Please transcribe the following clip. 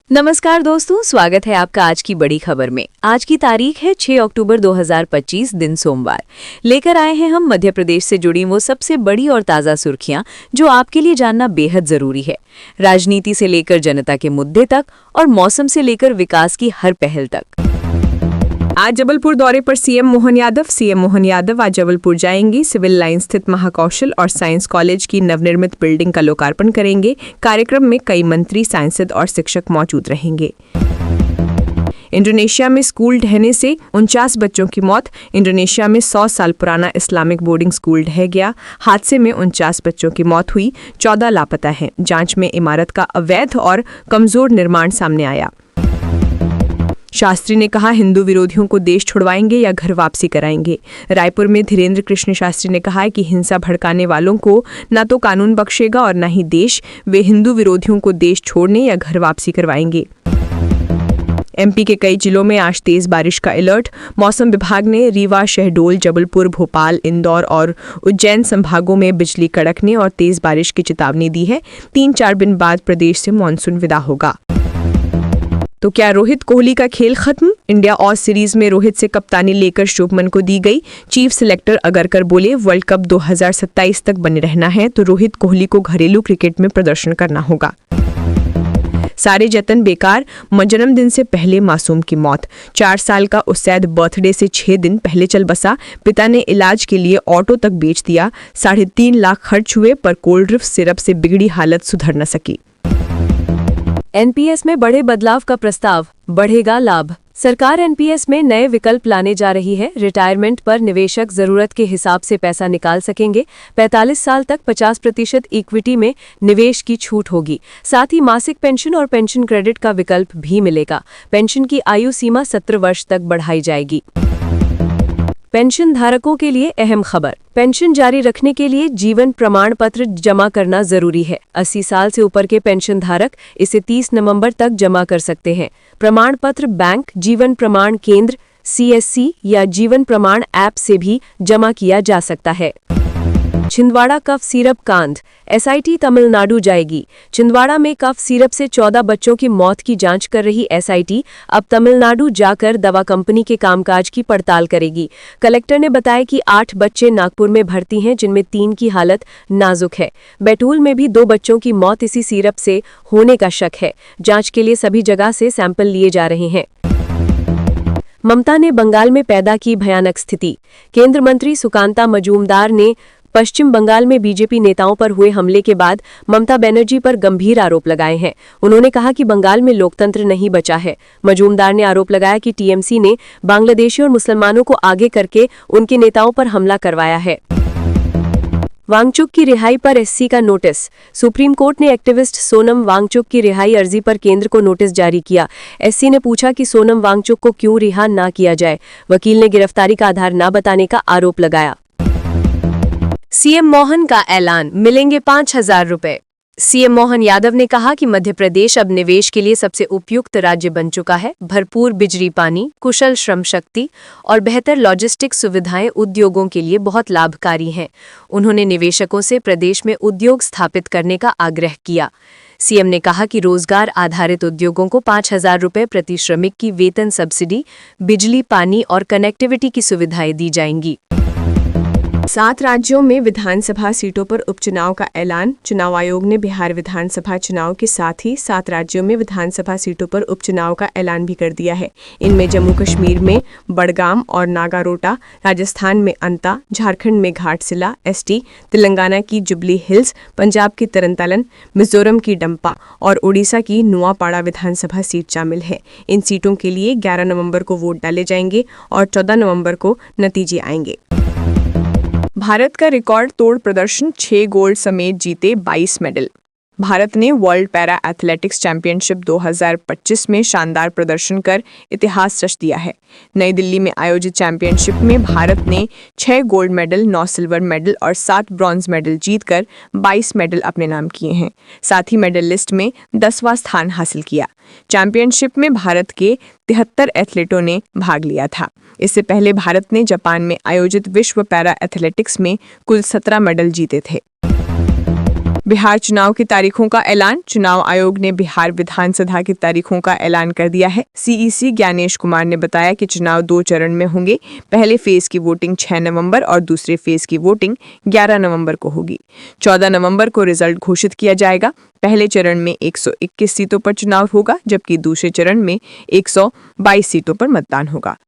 नमस्कार दोस्तों, स्वागत है आपका आज की बड़ी खबर में। आज की तारीख है 6 अक्टूबर 2025, दिन सोमवार। लेकर आए हैं हम मध्य प्रदेश से जुड़ी वो सबसे बड़ी और ताज़ा सुर्खियां जो आपके लिए जानना बेहद जरूरी है। राजनीति से लेकर जनता के मुद्दे तक और मौसम से लेकर विकास की हर पहल तक। आज जबलपुर दौरे पर सीएम मोहन यादव आज जबलपुर जाएंगे। सिविल लाइन स्थित महाकौशल और साइंस कॉलेज की नवनिर्मित बिल्डिंग का लोकार्पण करेंगे। कार्यक्रम में कई मंत्री, सांसद और शिक्षक मौजूद रहेंगे। इंडोनेशिया में स्कूल ढहने से 49 बच्चों की मौत। इंडोनेशिया में 100 साल पुराना इस्लामिक बोर्डिंग स्कूल ढह गया। हादसे में 49 बच्चों की मौत हुई, 14 लापता हैं। जांच में इमारत का अवैध और कमजोर निर्माण सामने आया। शास्त्री ने कहा, हिंदू विरोधियों को देश छुड़वाएंगे या घर वापसी कराएंगे। रायपुर में धीरेन्द्र कृष्ण शास्त्री ने कहा है कि हिंसा भड़काने वालों को न तो कानून बख्शेगा और न ही देश। वे हिंदू विरोधियों को देश छोड़ने या घर वापसी करवाएंगे। एमपी के कई जिलों में आज तेज बारिश का अलर्ट। मौसम विभाग ने रीवा, शहडोल, जबलपुर, भोपाल, इंदौर और उज्जैन संभागों में बिजली कड़कने और तेज बारिश की चेतावनी दी है। 3-4 दिन बाद प्रदेश से मानसून विदा होगा। तो क्या रोहित कोहली का खेल खत्म? इंडिया ऑस सीरीज में रोहित से कप्तानी लेकर शुभमन को दी गई। चीफ सिलेक्टर अगरकर बोले, वर्ल्ड कप 2027 तक बने रहना है तो रोहित कोहली को घरेलू क्रिकेट में प्रदर्शन करना होगा। सारे जतन बेकार, जन्मदिन से पहले मासूम की मौत। 4 साल का उसैद बर्थडे से 6 दिन पहले चल बसा। पिता ने इलाज के लिए ऑटो तक बेच दिया। 3.5 लाख खर्च हुए पर कोल्ड ड्रिफ्ट सिरप से बिगड़ी हालत सुधर न सकी। एनपीएस में बड़े बदलाव का प्रस्ताव, बढ़ेगा लाभ। सरकार एनपीएस में नए विकल्प लाने जा रही है। रिटायरमेंट पर निवेशक जरूरत के हिसाब से पैसा निकाल सकेंगे। 45 साल तक 50% इक्विटी में निवेश की छूट होगी। साथ ही मासिक पेंशन और पेंशन क्रेडिट का विकल्प भी मिलेगा। पेंशन की आयु सीमा 17 वर्ष तक बढ़ाई जाएगी। पेंशन धारकों के लिए अहम खबर, पेंशन जारी रखने के लिए जीवन प्रमाण पत्र जमा करना जरूरी है। 80 साल से ऊपर के पेंशन धारक इसे 30 नवंबर तक जमा कर सकते हैं। प्रमाण पत्र बैंक, जीवन प्रमाण केंद्र, सीएससी या जीवन प्रमाण ऐप से भी जमा किया जा सकता है। छिंदवाड़ा कफ सिरप कांड, एसआईटी तमिलनाडु जाएगी। छिंदवाड़ा में कफ सिरप से 14 बच्चों की मौत की जांच कर रही एसआईटी अब तमिलनाडु जाकर दवा कंपनी के कामकाज की पड़ताल करेगी। कलेक्टर ने बताया कि 8 बच्चे नागपुर में भर्ती हैं, जिनमें 3 की हालत नाजुक है। बैतूल में भी 2 बच्चों की मौत इसी सिरप से होने का शक है। जांच के लिए सभी जगह से सैंपल लिए जा रहे हैं। ममता ने बंगाल में पैदा की भयानक स्थिति। केंद्र मंत्री सुकांता मजूमदार ने पश्चिम बंगाल में बीजेपी नेताओं पर हुए हमले के बाद ममता बनर्जी पर गंभीर आरोप लगाए हैं। उन्होंने कहा कि बंगाल में लोकतंत्र नहीं बचा है। मजूमदार ने आरोप लगाया कि टीएमसी ने बांग्लादेशी और मुसलमानों को आगे करके उनके नेताओं पर हमला करवाया है। वांगचुक की रिहाई पर एससी का नोटिस। सुप्रीम कोर्ट ने एक्टिविस्ट सोनम वांगचुक की रिहाई अर्जी पर केंद्र को नोटिस जारी किया। एससी ने पूछा कि सोनम वांगचुक को क्यों रिहा ना किया जाए। वकील ने गिरफ्तारी का आधार न बताने का आरोप लगाया। सीएम मोहन का ऐलान, मिलेंगे 5,000 रुपए। सीएम मोहन यादव ने कहा कि मध्य प्रदेश अब निवेश के लिए सबसे उपयुक्त राज्य बन चुका है। भरपूर बिजली पानी, कुशल श्रम शक्ति और बेहतर लॉजिस्टिक सुविधाएं उद्योगों के लिए बहुत लाभकारी हैं। उन्होंने निवेशकों से प्रदेश में उद्योग स्थापित करने का आग्रह किया। सीएम ने कहा कि रोजगार आधारित उद्योगों को 5,000 रुपए प्रति श्रमिक की वेतन सब्सिडी, बिजली पानी और कनेक्टिविटी की सुविधाएं दी जाएंगी। 7 राज्यों में विधानसभा सीटों पर उपचुनाव का ऐलान। चुनाव आयोग ने बिहार विधानसभा चुनाव के साथ ही 7 राज्यों में विधानसभा सीटों पर उपचुनाव का ऐलान भी कर दिया है। इनमें जम्मू कश्मीर में बड़गाम और नागारोटा, राजस्थान में अंता, झारखंड में घाटशिला एसटी, तेलंगाना की जुबली हिल्स, पंजाब की तरनतारन, मिजोरम की डंपा और ओडिशा की नुआपाड़ा विधानसभा सीट शामिल है। इन सीटों के लिए 11 नवंबर को वोट डाले जाएंगे और 14 नवंबर को नतीजे आएंगे। भारत का रिकॉर्ड तोड़ प्रदर्शन, 6 गोल्ड समेत जीते 22 मेडल। भारत ने वर्ल्ड पैरा एथलेटिक्स चैंपियनशिप 2025 में शानदार प्रदर्शन कर इतिहास रच दिया है। नई दिल्ली में आयोजित चैंपियनशिप में भारत ने 6 गोल्ड मेडल, 9 सिल्वर मेडल और 7 ब्रॉन्ज मेडल जीतकर 22 मेडल अपने नाम किए हैं। साथ ही मेडल लिस्ट में 10वां स्थान हासिल किया। चैंपियनशिप में भारत के 73 एथलीटों ने भाग लिया था। इससे पहले भारत ने जापान में आयोजित विश्व पैरा एथलेटिक्स में कुल 17 मेडल जीते थे। बिहार चुनाव की तारीखों का ऐलान। चुनाव आयोग ने बिहार विधानसभा की तारीखों का ऐलान कर दिया है। सीईसी ज्ञानेश कुमार ने बताया कि चुनाव 2 चरण में होंगे। पहले फेज की वोटिंग 6 नवंबर और दूसरे फेज की वोटिंग 11 नवंबर को होगी। 14 नवंबर को रिजल्ट घोषित किया जाएगा। पहले चरण में 121 सीटों पर चुनाव होगा, जबकि दूसरे चरण में 122 सीटों पर मतदान होगा।